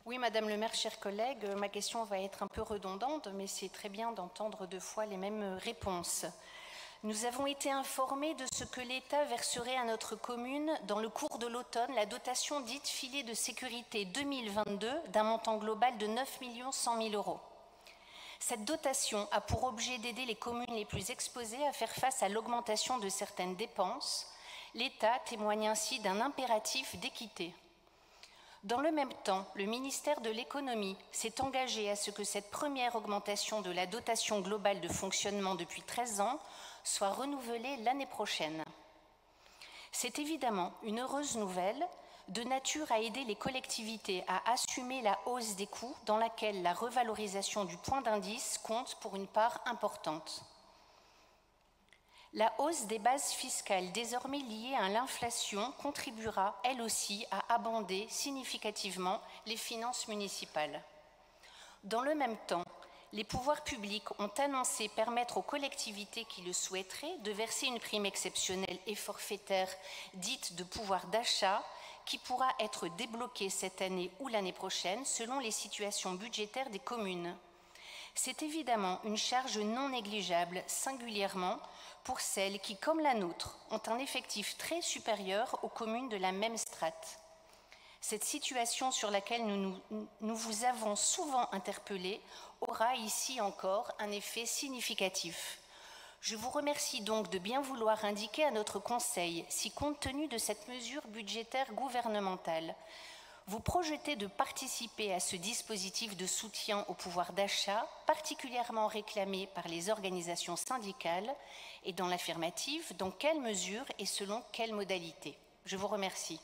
Oui, Madame le maire, chers collègues, ma question va être un peu redondante, mais c'est très bien d'entendre deux fois les mêmes réponses. Nous avons été informés de ce que l'État verserait à notre commune dans le cours de l'automne, la dotation dite filet de sécurité 2022 d'un montant global de 9 100 000 euros. Cette dotation a pour objet d'aider les communes les plus exposées à faire face à l'augmentation de certaines dépenses. L'État témoigne ainsi d'un impératif d'équité. Dans le même temps, le ministère de l'Économie s'est engagé à ce que cette première augmentation de la dotation globale de fonctionnement depuis 13 ans soit renouvelée l'année prochaine. C'est évidemment une heureuse nouvelle de nature à aider les collectivités à assumer la hausse des coûts dans laquelle la revalorisation du point d'indice compte pour une part importante. La hausse des bases fiscales désormais liée à l'inflation contribuera, elle aussi, à abonder significativement les finances municipales. Dans le même temps, les pouvoirs publics ont annoncé permettre aux collectivités qui le souhaiteraient de verser une prime exceptionnelle et forfaitaire dite de pouvoir d'achat qui pourra être débloquée cette année ou l'année prochaine selon les situations budgétaires des communes. C'est évidemment une charge non négligeable, singulièrement pour celles qui, comme la nôtre, ont un effectif très supérieur aux communes de la même strate. Cette situation sur laquelle nous vous avons souvent interpellé aura ici encore un effet significatif. Je vous remercie donc de bien vouloir indiquer à notre Conseil si, compte tenu de cette mesure budgétaire gouvernementale, vous projetez de participer à ce dispositif de soutien au pouvoir d'achat, particulièrement réclamé par les organisations syndicales, et dans l'affirmative, dans quelle mesure et selon quelles modalités? Je vous remercie.